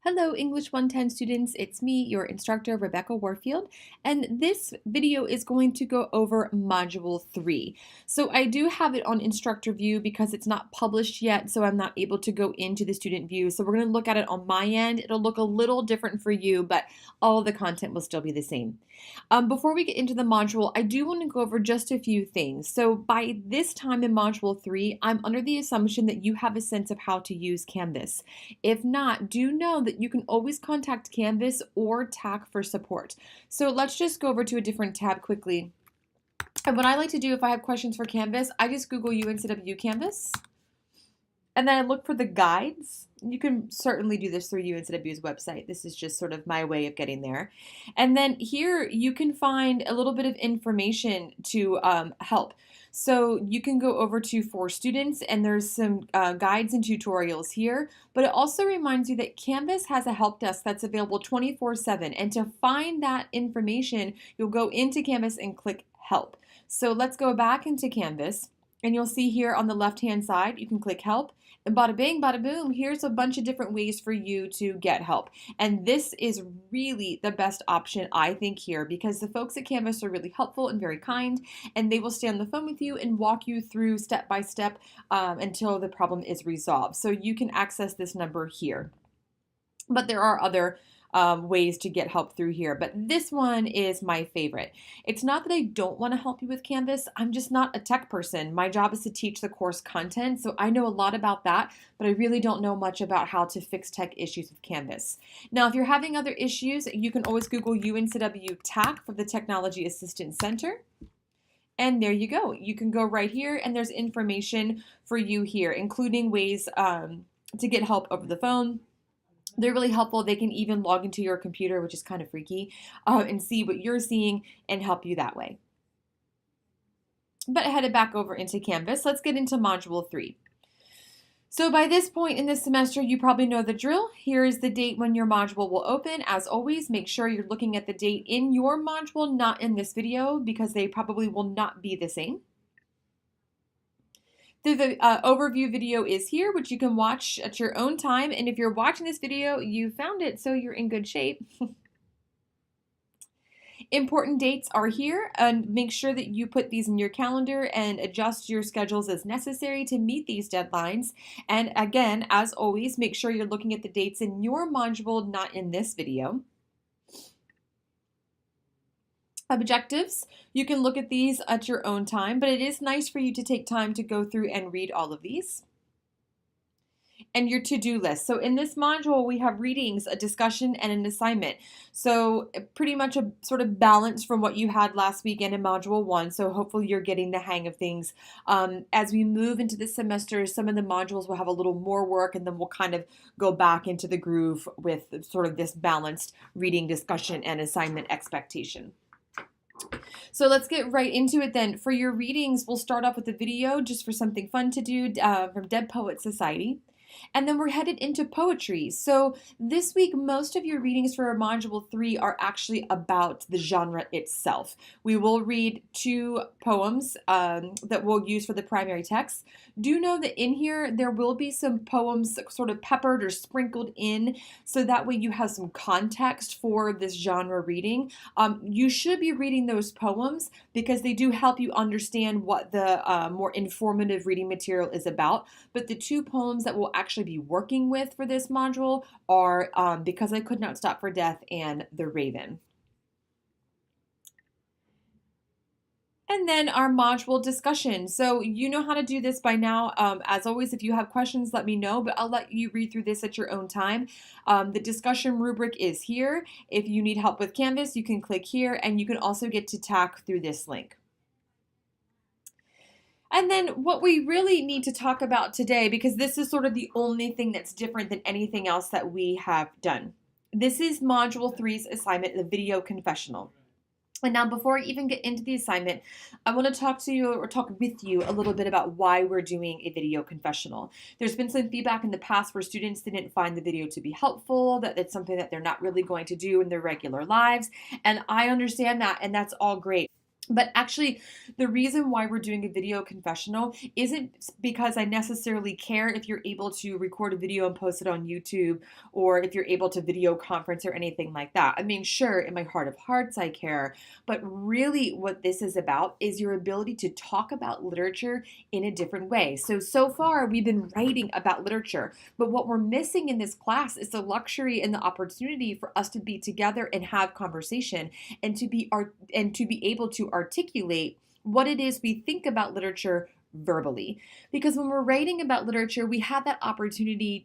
Hello, English 110 students. It's me, your instructor, Rebecca Warfield, and this video is going to go over Module 3. So I do have it on instructor view because it's not published yet, so I'm not able to go into the student view. So we're going to look at it on my end. It'll look a little different for you, but all of the content will still be the same. Before we get into the module, I do want to go over just a few things. So by this time in Module 3, I'm under the assumption that you have a sense of how to use Canvas. If not, do know that you can always contact Canvas or TAC for support. So let's just go over to a different tab quickly. And what I like to do if I have questions for Canvas, I just Google UNCW Canvas. And then I look for the guides. You can certainly do this through UNCW's website. This is just sort of my way of getting there. And then here you can find a little bit of information to help. So you can go over to For Students and there's some guides and tutorials here, but it also reminds you that Canvas has a help desk that's available 24/7. And to find that information, you'll go into Canvas and click Help. So let's go back into Canvas and you'll see here on the left-hand side, you can click Help. And bada bing, bada boom, here's a bunch of different ways for you to get help. And this is really the best option, I think, here because the folks at Canvas are really helpful and very kind, and they will stay on the phone with you and walk you through step by step until the problem is resolved. So you can access this number here. But there are other ways to get help through here, but this one is my favorite. It's not that I don't want to help you with Canvas, I'm just not a tech person. My job is to teach the course content, so I know a lot about that, but I really don't know much about how to fix tech issues with Canvas. Now, if you're having other issues, you can always Google UNCW TAC for the Technology Assistance Center. And there you go. You can go right here, and there's information for you here, including ways to get help over the phone. They're really helpful. They can even log into your computer, which is kind of freaky, and see what you're seeing and help you that way. But headed back over into Canvas, let's get into Module 3. So by this point in this semester, you probably know the drill. Here is the date when your module will open. As always, make sure you're looking at the date in your module, not in this video, because they probably will not be the same. The overview video is here, which you can watch at your own time. And if you're watching this video, you found it, so you're in good shape. Important dates are here, and make sure that you put these in your calendar and adjust your schedules as necessary to meet these deadlines. And again, as always, make sure you're looking at the dates in your module, not in this video. Objectives, you can look at these at your own time, but it is nice for you to take time to go through and read all of these. And your to-do list. So in this module, we have readings, a discussion, and an assignment. So pretty much a sort of balance from what you had last weekend in Module 1. So hopefully you're getting the hang of things. As we move into the semester, some of the modules will have a little more work, and then we'll kind of go back into the groove with sort of this balanced reading, discussion, and assignment expectation. So let's get right into it then. For your readings, we'll start off with a video just for something fun to do from Dead Poet Society. And then we're headed into poetry. So this week, most of your readings for Module 3 are actually about the genre itself. We will read 2 poems that we'll use for the primary text. Do know that in here, there will be some poems sort of peppered or sprinkled in, so that way you have some context for this genre reading. You should be reading those poems because they do help you understand what the more informative reading material is about. But the 2 poems that we'll actually be working with for this module are Because I Could Not Stop for Death and The Raven. And then our module discussion. So you know how to do this by now. As always, if you have questions, let me know, but I'll let you read through this at your own time. The discussion rubric is here. If you need help with Canvas, you can click here, and you can also get to TAC through this link. And then what we really need to talk about today, because this is sort of the only thing that's different than anything else that we have done. This is Module 3's assignment, the video confessional. And now before I even get into the assignment, I want to talk with you a little bit about why we're doing a video confessional. There's been some feedback in the past where students didn't find the video to be helpful, that it's something that they're not really going to do in their regular lives. And I understand that, and that's all great. But actually, the reason why we're doing a video confessional isn't because I necessarily care if you're able to record a video and post it on YouTube, or if you're able to video conference or anything like that. I mean, sure, in my heart of hearts, I care. But really, what this is about is your ability to talk about literature in a different way. So far, we've been writing about literature. But what we're missing in this class is the luxury and the opportunity for us to be together and have conversation, and to be able to articulate what it is we think about literature verbally. Because when we're writing about literature, we have that opportunity,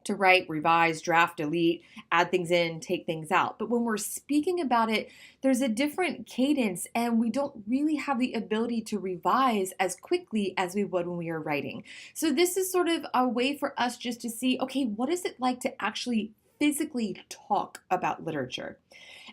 to write, revise, draft, delete, add things in, take things out. But when we're speaking about it, there's a different cadence, and we don't really have the ability to revise as quickly as we would when we are writing. So this is sort of a way for us just to see, okay, what is it like to actually physically talk about literature?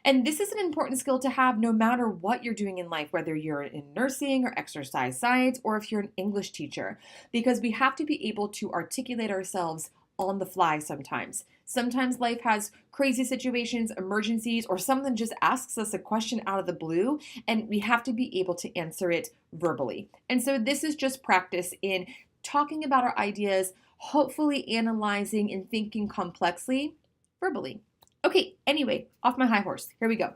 And this is an important skill to have no matter what you're doing in life, whether you're in nursing or exercise science, or if you're an English teacher, because we have to be able to articulate ourselves on the fly sometimes. Sometimes life has crazy situations, emergencies, or someone just asks us a question out of the blue, and we have to be able to answer it verbally. And so this is just practice in talking about our ideas, hopefully analyzing and thinking complexly verbally. Okay, anyway, off my high horse. Here we go.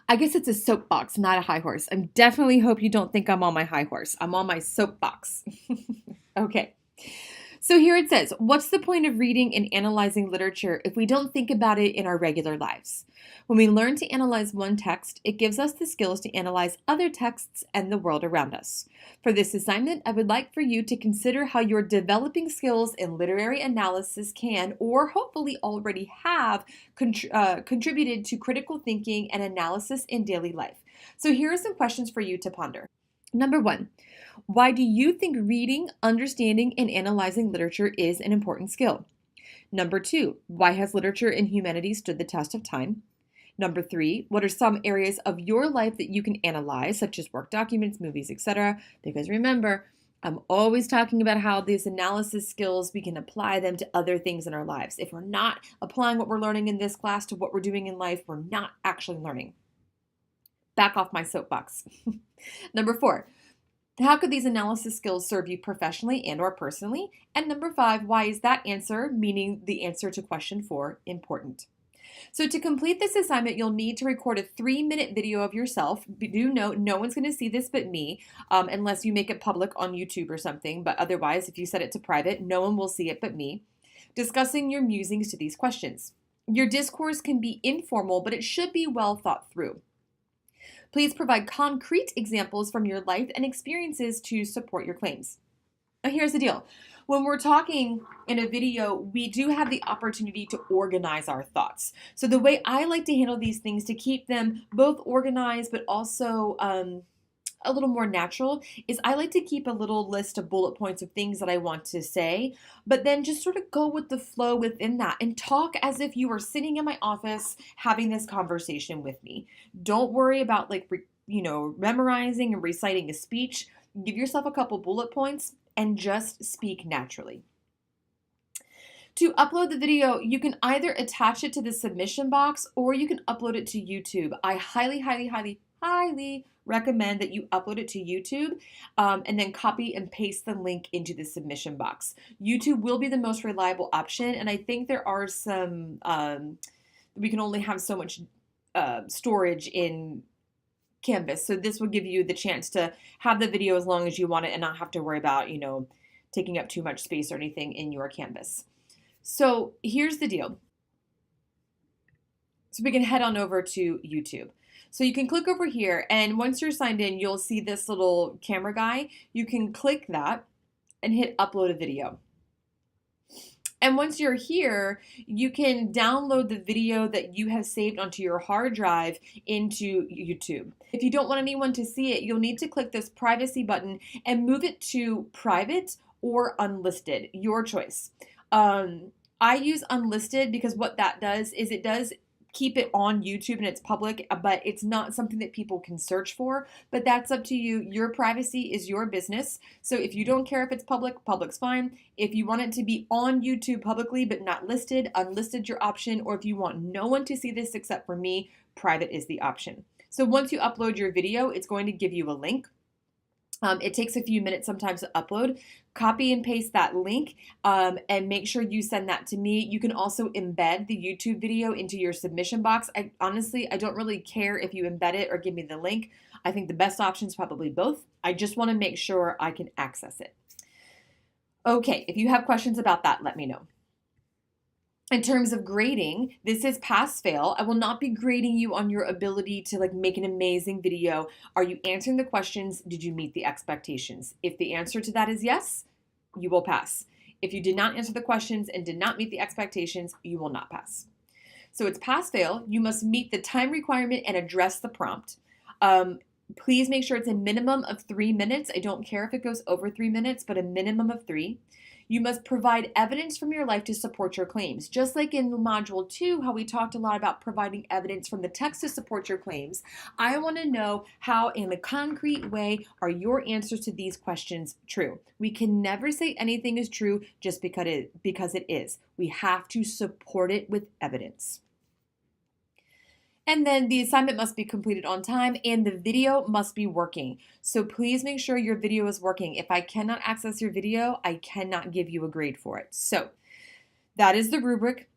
I guess it's a soapbox, not a high horse. I definitely hope you don't think I'm on my high horse. I'm on my soapbox. Okay. So here it says, what's the point of reading and analyzing literature if we don't think about it in our regular lives? When we learn to analyze one text, it gives us the skills to analyze other texts and the world around us. For this assignment, I would like for you to consider how your developing skills in literary analysis can, or hopefully already have, contributed to critical thinking and analysis in daily life. So here are some questions for you to ponder. Number 1, why do you think reading, understanding, and analyzing literature is an important skill? Number 2, why has literature and humanities stood the test of time? Number 3, what are some areas of your life that you can analyze, such as work documents, movies, etc.? Because remember, I'm always talking about how these analysis skills, we can apply them to other things in our lives. If we're not applying what we're learning in this class to what we're doing in life, we're not actually learning. Back off my soapbox. Number 4, how could these analysis skills serve you professionally and or personally? And number 5, why is that answer, meaning the answer to question 4, important? So to complete this assignment, you'll need to record a 3-minute video of yourself. Do note, no one's going to see this but me, unless you make it public on YouTube or something. But otherwise, if you set it to private, no one will see it but me, discussing your musings to these questions. Your discourse can be informal, but it should be well thought through. Please provide concrete examples from your life and experiences to support your claims. Now, here's the deal. When we're talking in a video, we do have the opportunity to organize our thoughts. So the way I like to handle these things to keep them both organized but also a little more natural is I like to keep a little list of bullet points of things that I want to say, but then just sort of go with the flow within that and talk as if you were sitting in my office having this conversation with me. Don't worry about memorizing and reciting a speech. Give yourself a couple bullet points and just speak naturally. To upload the video, you can either attach it to the submission box or you can upload it to YouTube. I highly, highly, highly, highly recommend that you upload it to YouTube and then copy and paste the link into the submission box. YouTube will be the most reliable option, and I think there are some, we can only have so much storage in Canvas. So this will give you the chance to have the video as long as you want it and not have to worry about, taking up too much space or anything in your Canvas. So here's the deal. So we can head on over to YouTube. So you can click over here, and once you're signed in, you'll see this little camera guy. You can click that and hit upload a video. And once you're here, you can download the video that you have saved onto your hard drive into YouTube. If you don't want anyone to see it, you'll need to click this privacy button and move it to private or unlisted, your choice. I use unlisted because what that does is it does keep it on YouTube and it's public, but it's not something that people can search for. But that's up to you. Your privacy is your business. So if you don't care if it's public, public's fine. If you want it to be on YouTube publicly but not listed, unlisted your option. Or if you want no one to see this except for me, private is the option. So once you upload your video, it's going to give you a link. It takes a few minutes sometimes to upload. Copy and paste that link and make sure you send that to me. You can also embed the YouTube video into your submission box. Honestly, I don't really care if you embed it or give me the link. I think the best option is probably both. I just want to make sure I can access it. Okay, if you have questions about that, let me know. In terms of grading, this is pass fail. I will not be grading you on your ability to make an amazing video. Are you answering the questions? Did you meet the expectations? If the answer to that is yes, you will pass. If you did not answer the questions and did not meet the expectations, you will not pass. So it's pass fail. You must meet the time requirement and address the prompt. Please make sure it's a minimum of 3 minutes. I don't care if it goes over 3 minutes, but a minimum of 3. You must provide evidence from your life to support your claims. Just like in Module 2, how we talked a lot about providing evidence from the text to support your claims, I want to know how, in a concrete way, are your answers to these questions true. We can never say anything is true just because it is. We have to support it with evidence. And then the assignment must be completed on time and the video must be working. So please make sure your video is working. If I cannot access your video, I cannot give you a grade for it. So that is the rubric.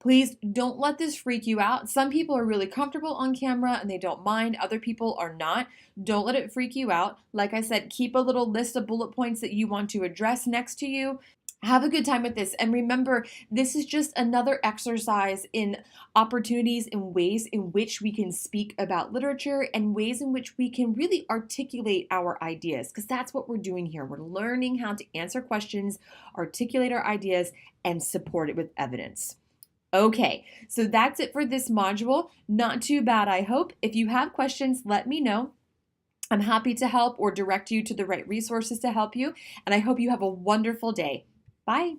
Please don't let this freak you out. Some people are really comfortable on camera and they don't mind. Other people are not. Don't let it freak you out. Like I said, keep a little list of bullet points that you want to address next to you. Have a good time with this. And remember, this is just another exercise in opportunities and ways in which we can speak about literature and ways in which we can really articulate our ideas, because that's what we're doing here. We're learning how to answer questions, articulate our ideas, and support it with evidence. Okay, so that's it for this module. Not too bad, I hope. If you have questions, let me know. I'm happy to help or direct you to the right resources to help you, and I hope you have a wonderful day. Bye.